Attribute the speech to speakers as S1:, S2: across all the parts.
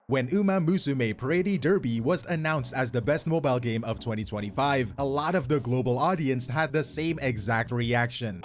S1: When Umamusume Pretty Derby was announced as the best mobile game of 2025, a lot of the global audience had the same exact reaction.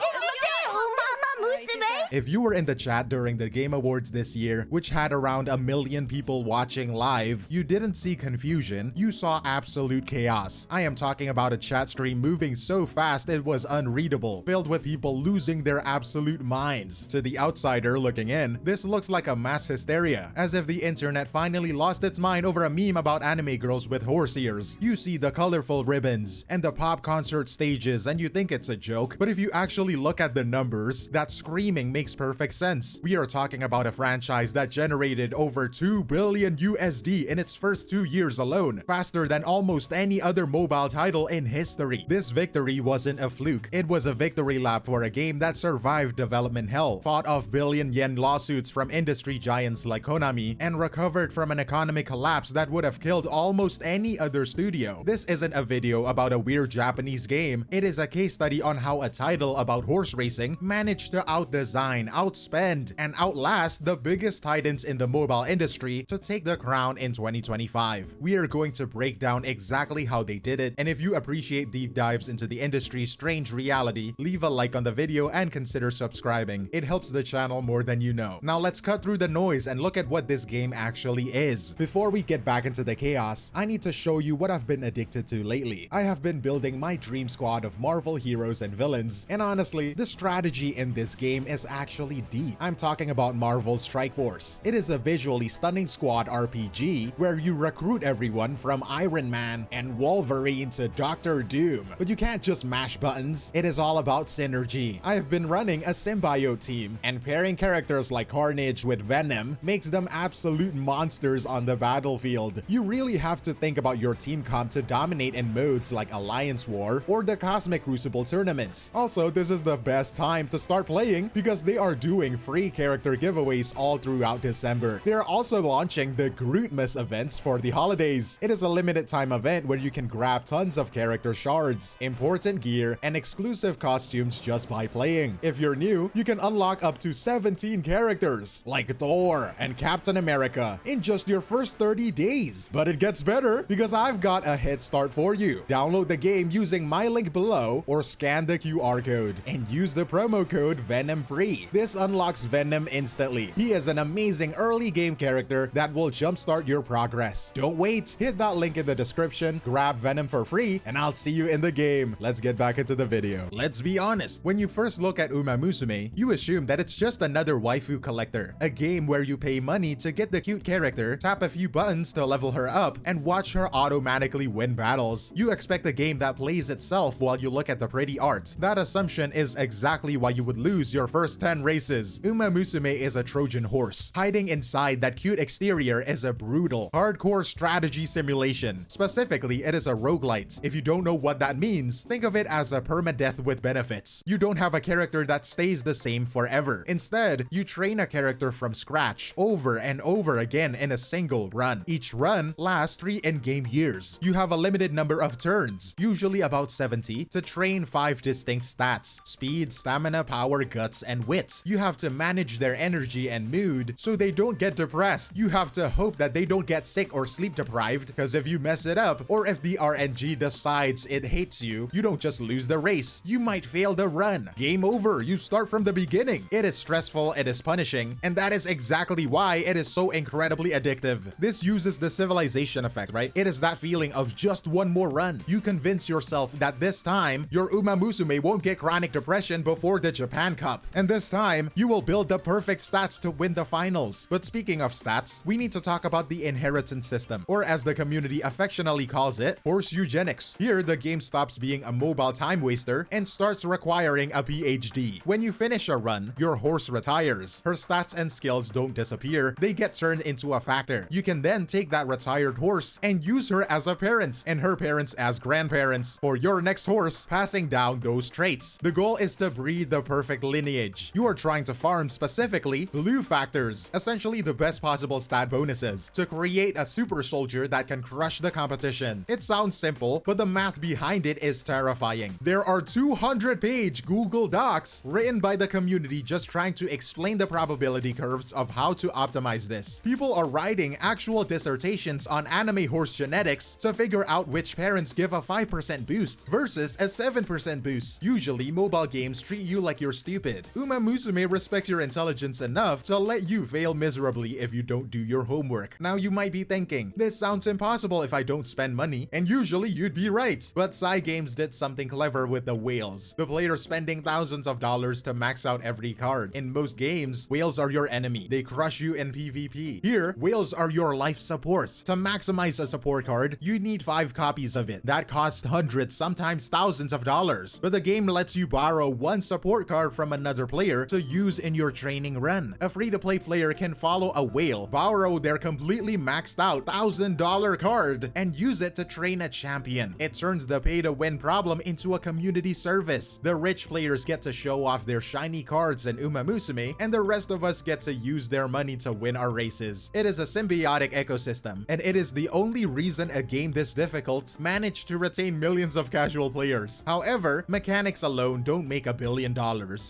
S1: If you were in the chat during the Game Awards this year, which had around 1 million people watching live, you didn't see confusion, you saw absolute chaos. I am talking about a chat stream moving so fast it was unreadable, filled with people losing their absolute minds. To the outsider looking in, this looks like a mass hysteria, as if the internet finally lost its mind over a meme about anime girls with horse ears. You see the colorful ribbons and the pop concert stages and you think it's a joke, but if you actually look at the numbers, that screaming makes perfect sense. We are talking about a franchise that generated over 2 billion USD in its first 2 years alone, faster than almost any other mobile title in history. This victory wasn't a fluke. It was a victory lap for a game that survived development hell, fought off billion-yen lawsuits from industry giants like Konami, and recovered from an economic collapse that would have killed almost any other studio. This isn't a video about a weird Japanese game. It is a case study on how a title about horse racing managed to outdesign, outspend, and outlast the biggest titans in the mobile industry to take the crown in 2025. We are going to break down exactly how they did it, and if you appreciate deep dives into the industry's strange reality, leave a like on the video and consider subscribing. It helps the channel more than you know. Now let's cut through the noise and look at what this game actually is. Before we get back into the chaos, I need to show you what I've been addicted to lately. I have been building my dream squad of Marvel heroes and villains, and honestly, the strategy in this game is actually deep. I'm talking about Marvel Strike Force. It is a visually stunning squad RPG where you recruit everyone from Iron Man and Wolverine to Doctor Doom. But you can't just mash buttons. It is all about synergy. I have been running a symbiote team, and pairing characters like Carnage with Venom makes them absolute monsters on the battlefield. You really have to think about your team comp to dominate in modes like Alliance War or the Cosmic Crucible tournaments. Also, this is the best time to start playing because they are doing free character giveaways all throughout December. They are also launching the Grootmas events for the holidays. It is a limited time event where you can grab tons of character shards, important gear, and exclusive costumes just by playing. If you're new, you can unlock up to 17 characters, like Thor and Captain America, in just your first 30 days. But it gets better because I've got a head start for you. Download the game using my link below or scan the QR code and use the promo code VENOMFREE. This unlocks Venom instantly. He is an amazing early game character that will jumpstart your progress. Don't wait, hit that link in the description, grab Venom for free, and I'll see you in the game. Let's get back into the video. Let's be honest, when you first look at Umamusume, you assume that it's just another waifu collector, a game where you pay money to get the cute character, tap a few buttons to level her up, and watch her automatically win battles. You expect a game that plays itself while you look at the pretty art. That assumption is exactly why you would lose your first 10 races. Umamusume is a Trojan horse. Hiding inside that cute exterior is a brutal, hardcore strategy simulation. Specifically, it is a roguelite. If you don't know what that means, think of it as a permadeath with benefits. You don't have a character that stays the same forever. Instead, you train a character from scratch over and over again in a single run. Each run lasts 3 in-game years. You have a limited number of turns, usually about 70, to train 5 distinct stats: speed, stamina, power, guts, and wit. You have to manage their energy and mood so they don't get depressed. You have to hope that they don't get sick or sleep deprived, because if you mess it up, or if the RNG decides it hates you, you don't just lose the race, you might fail the run. Game over, you start from the beginning. It is stressful, it is punishing, and that is exactly why it is so incredibly addictive. This uses the civilization effect, right? It is that feeling of just one more run. You convince yourself that this time, your Umamusume won't get chronic depression before the Japan Cup, and this time, you will build the perfect stats to win the finals. But speaking of stats, we need to talk about the inheritance system, or as the community affectionately calls it, horse eugenics. Here, the game stops being a mobile time waster and starts requiring a PhD. When you finish a run, your horse retires. Her stats and skills don't disappear, they get turned into a factor. You can then take that retired horse and use her as a parent, and her parents as grandparents, for your next horse, passing down those traits. The goal is to breed the perfect lineage. You are trying to farm specifically blue factors, essentially the best possible stat bonuses, to create a super soldier that can crush the competition. It sounds simple, but the math behind it is terrifying. There are 200-page Google Docs written by the community just trying to explain the probability curves of how to optimize this. People are writing actual dissertations on anime horse genetics to figure out which parents give a 5% boost versus a 7% boost. Usually, mobile games treat you like you're stupid. Umamusume respects your intelligence enough to let you fail miserably if you don't do your homework. Now you might be thinking, this sounds impossible if I don't spend money, and usually you'd be right. But Cygames did something clever with the whales. The player spending thousands of dollars to max out every card. In most games, whales are your enemy. They crush you in PvP. Here, whales are your life supports. To maximize a support card, you need 5 copies of it. That costs hundreds, sometimes thousands of dollars. But the game lets you borrow one support card from another player to use in your training run. A free-to-play player can follow a whale, borrow their completely maxed out $1,000 card, and use it to train a champion. It turns the pay-to-win problem into a community service. The rich players get to show off their shiny cards in Umamusume, and the rest of us get to use their money to win our races. It is a symbiotic ecosystem, and it is the only reason a game this difficult managed to retain millions of casual players. However, mechanics alone don't make $1 billion.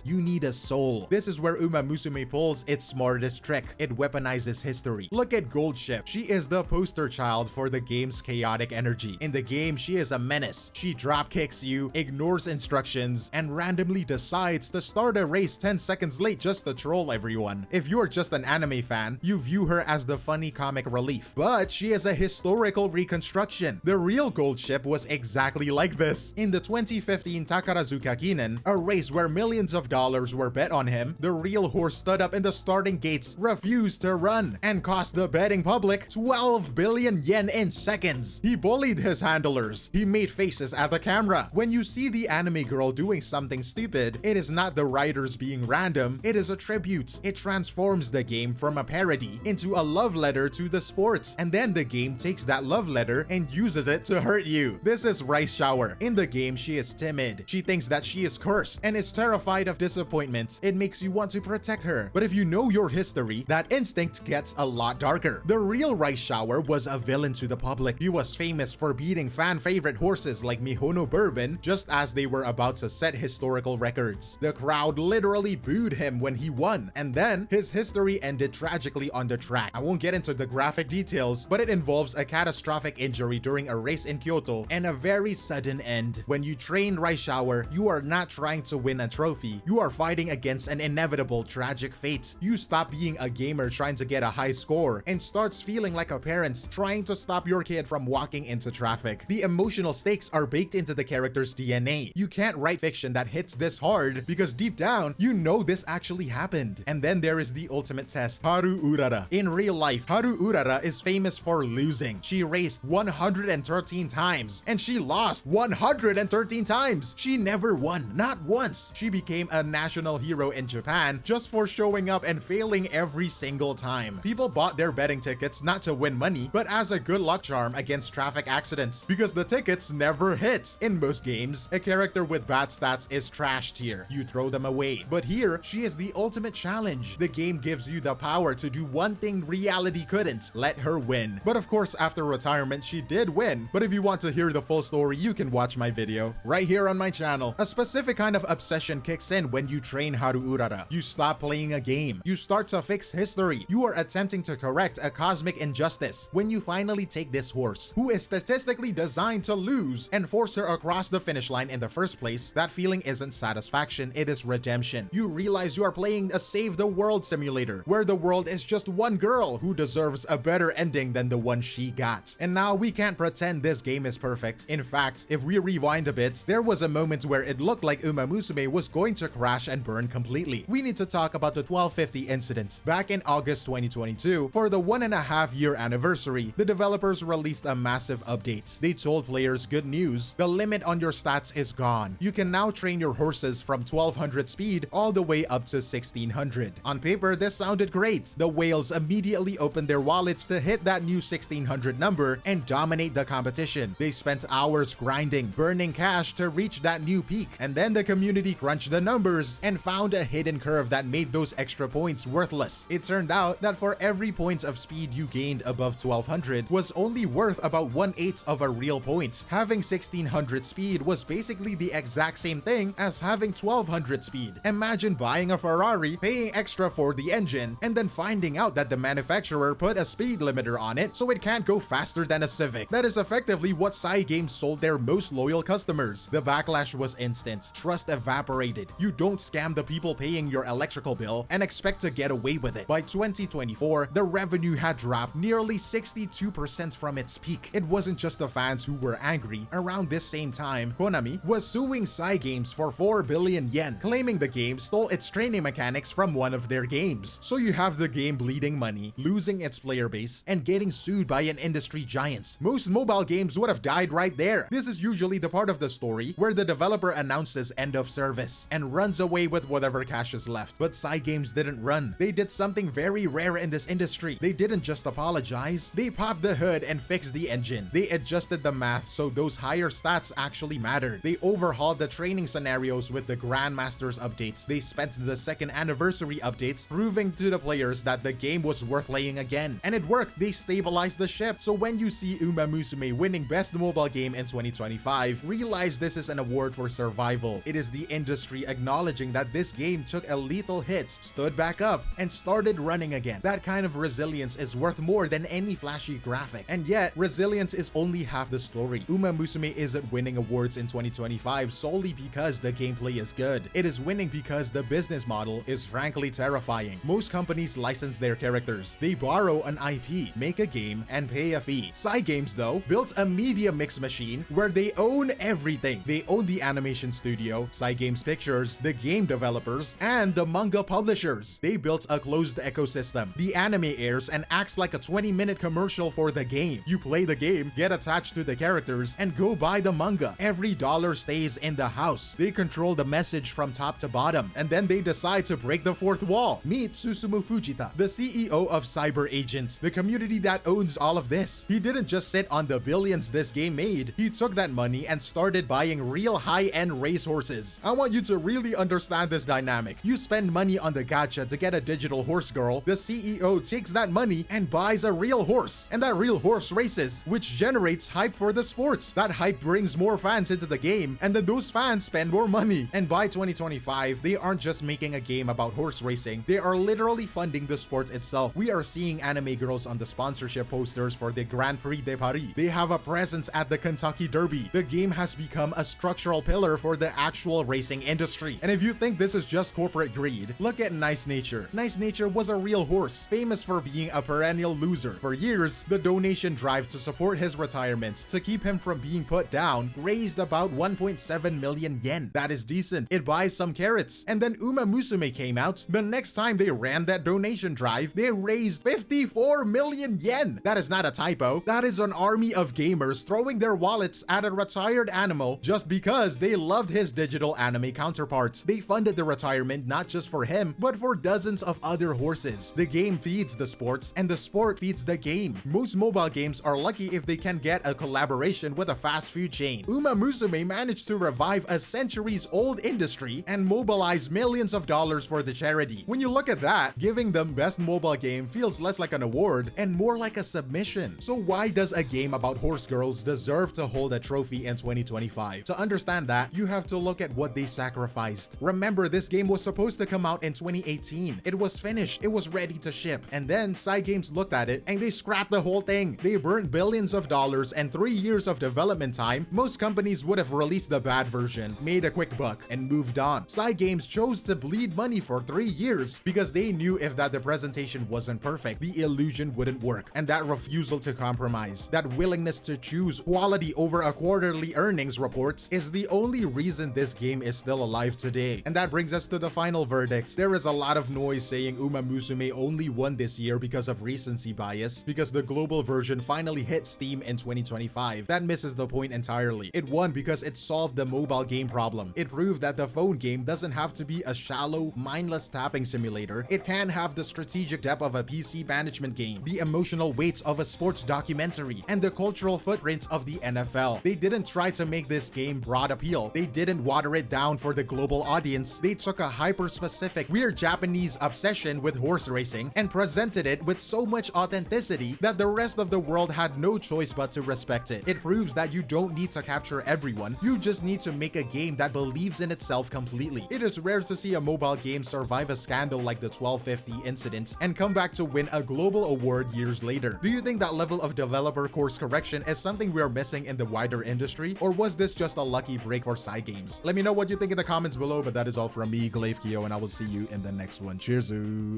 S1: You need a soul. This is where Umamusume pulls its smartest trick. It weaponizes history. Look at Golshi. She is the poster child for the game's chaotic energy. In the game, she is a menace. She dropkicks you, ignores instructions, and randomly decides to start a race 10 seconds late just to troll everyone. If you're just an anime fan, you view her as the funny comic relief. But she is a historical reconstruction. The real Golshi was exactly like this. In the 2015 Takarazuka Kinen, a race where millions of dollars were bet on him, the real horse stood up in the starting gates, refused to run, and cost the betting public 12 billion yen in seconds. He bullied his handlers. He made faces at the camera. When you see the anime girl doing something stupid, it is not the writers being random, it is a tribute. It transforms the game from a parody into a love letter to the sports, and then the game takes that love letter and uses it to hurt you. This is 𝗖cie𝗽𝗆𝗵𝗁. In the game, she is timid. She thinks that she is cursed and is terrified of disappointment. It makes you want to protect her. But if you know your history, that instinct gets a lot darker. The real 𝗖cie𝗽𝗆𝗵𝗁 was a villain to the public. He was famous for beating fan-favorite horses like Mihono Bourbon just as they were about to set historical records. The crowd literally booed him when he won, and then his history ended tragically on the track. I won't get into the graphic details, but it involves a catastrophic injury during a race in Kyoto and a very sudden end. When you train 𝗖cie𝗽𝗆𝗵𝗁, you are not trying to win a trophy. You are fighting against an inevitable tragic fate. You stop being a gamer trying to get a high score and starts feeling like a parent trying to stop your kid from walking into traffic. The emotional stakes are baked into the character's DNA. You can't write fiction that hits this hard because deep down, you know this actually happened. And then there is the ultimate test, Haru Ura. In real life, Haru Ura is famous for losing. She raced 113 times and she lost 113 times. She never won, not once. She became a national hero in Japan just for showing up and failing every single time. People bought their betting tickets not to win money, but as a good luck charm against traffic accidents because the tickets never hit. In most games, a character with bad stats is trash tier. You throw them away. But here, she is the ultimate challenge. The game gives you the power to do one thing reality couldn't: let her win. But of course, after retirement, she did win. But if you want to hear the full story, you can watch my video right here on my channel. A specific kind of obsession kicks in when you train Haru Ura. You stop playing a game. You start to fix history. You are attempting to correct a cosmic injustice. When you finally take this horse, who is statistically designed to lose, and force her across the finish line in the first place, that feeling isn't satisfaction, it is redemption. You realize you are playing a save the world simulator, where the world is just one girl who deserves a better ending than the one she got. And now we can't pretend this game is perfect. In fact, if we rewind a bit, there was a moment where it looked like Umamusume was going to crash and burn completely. We need to talk about the 1250 incident. Back in August 2022, for the 1.5-year anniversary, the developers released a massive update. They told players good news: the limit on your stats is gone. You can now train your horses from 1200 speed all the way up to 1600. On paper, this sounded great. The whales immediately opened their wallets to hit that new 1600 number and dominate the competition. They spent hours grinding, burning cash to reach that new peak, and then the community crunched the numbers and found a hidden curve that made those extra points worthless. It turned out that for every point of speed you gained above 1200 was only worth about 1/8 of a real point. Having 1600 speed was basically the exact same thing as having 1200 speed. Imagine buying a Ferrari, paying extra for the engine, and then finding out that the manufacturer put a speed limiter on it so it can't go faster than a Civic. That is effectively what Cygames sold their most loyal customers. The backlash was instant. Trust evaporated. You don't scam the people paying your electrical bill and expect to get away with it. By 2024, the revenue had dropped nearly 62% from its peak. It wasn't just the fans who were angry. Around this same time, Konami was suing Cygames for 4 billion yen, claiming the game stole its training mechanics from one of their games. So you have the game bleeding money, losing its player base, and getting sued by an industry giant. Most mobile games would have died right there. This is usually the part of the story where the developer announces end of service and runs away with whatever cash is left. But Cygames didn't run. They did something very rare in this industry. They didn't just apologize. They popped the hood and fixed the engine. They adjusted the math so those higher stats actually mattered. They overhauled the training scenarios with the Grandmasters updates. They spent the second anniversary updates proving to the players that the game was worth playing again. And it worked. They stabilized the ship. So when you see Umamusume winning Best Mobile Game in 2025, realize this is an award for survival. It is the industry acknowledging that this game took a lethal hit, stood back up, and started running again. That kind of resilience is worth more than any flashy graphic. And yet, resilience is only half the story. Umamusume isn't winning awards in 2025 solely because the gameplay is good. It is winning because the business model is frankly terrifying. Most companies license their characters. They borrow an IP, make a game, and pay a fee. Cygames, though, built a media mix machine where they own everything. They own the animation studio, Cygames Pictures, the game developers, and the manga publishers. They built a closed ecosystem. The anime airs and acts like a 20-minute commercial for the game. You play the game, get attached to the characters, and go buy the manga. Every dollar stays in the house. They control the message from top to bottom, and then they decide to break the fourth wall. Meet Susumu Fujita, the CEO of Cyber Agent, the community that owns all of this. He didn't just sit on the billions this game made. He took that money and started buying real high-end racehorses. I want you to really understand this dynamic. You spend money on the gacha to get a digital horse girl. The CEO takes that money and buys a real horse, and that real horse races, which generates hype for the sports. That hype brings more fans into the game, and then those fans spend more money. And by 2025, they aren't just making a game about horse racing. They are literally funding the sport itself. We are seeing anime girls on the sponsorship posters for the Grand Prix de Paris. They have a presence at the Kentucky Derby. The game has become a structural pillar for the actual racing industry. And if you think this is just corporate greed, look at Nice Nature. Nice Nature was a real horse, famous for being a perennial loser. For years, the donation drive to support his retirement to keep him from being put down raised about 1.7 million yen. That is decent. It buys some carrots. And then Umamusume came out. The next time they ran that donation drive, they raised 54 million yen. That is not a typo. That is an army of gamers throwing their wallets at a retired animal just because they loved his digital anime counterparts. They funded the retirement not just for him, but for dozens of other horses. The game feeds the sports, and the sport feeds the game. Most mobile games are lucky if they can get a collaboration with a fast food chain. Umamusume managed to revive a centuries-old industry and mobilize millions of dollars for the charity. When you look at that, giving them best mobile game feels less like an award and more like a submission. So why does a game about horse girls deserve to hold a trophy in 2025? To understand that, you have to look at what they sacrificed. Remember, this game was supposed to come out in 2018. It was finished. It was ready to ship. And then Cygames looked at it and they scrapped the whole thing. They burned billions of dollars and 3 years of development time. Most companies would have released the bad version, made a quick buck, and moved on. Cygames chose to bleed money for 3 years because they knew if that the presentation wasn't perfect, the illusion wouldn't work. And that refusal to compromise, that willingness to choose quality over a quarterly earnings report is the only reason this game is still alive today. And that brings us to the final verdict. There is a lot of noise saying Umamusume only won this year because of recency bias, because the global version finally hit Steam in 2025. That misses the point entirely. It won because it solved the mobile game problem. It proved that the phone game doesn't have to be a shallow, mindless tapping simulator. It can have the strategic depth of a PC management game, the emotional weights of a sports documentary, and the cultural footprints of the NFL. They didn't try to make this game broad appeal. They didn't water it down for the global audience this. They took a hyper-specific, weird Japanese obsession with horse racing and presented it with so much authenticity that the rest of the world had no choice but to respect it. It proves that you don't need to capture everyone, you just need to make a game that believes in itself completely. It is rare to see a mobile game survive a scandal like the 1250 incident and come back to win a global award years later. Do you think that level of developer course correction is something we are missing in the wider industry, or was this just a lucky break for Cygames? Let me know what you think in the comments below, but that is all from me, 𝗖cie𝗽𝘆𝗶𝗵𝗵, and I will see you in the next one. Cheers.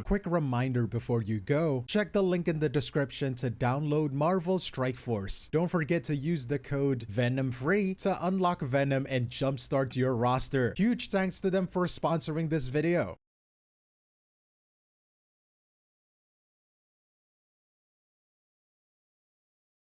S1: Quick reminder before you go, check the link in the description to download Marvel Strike Force. Don't forget to use the code VENOMFREE to unlock Venom and jumpstart your roster. Huge thanks to them for sponsoring this video.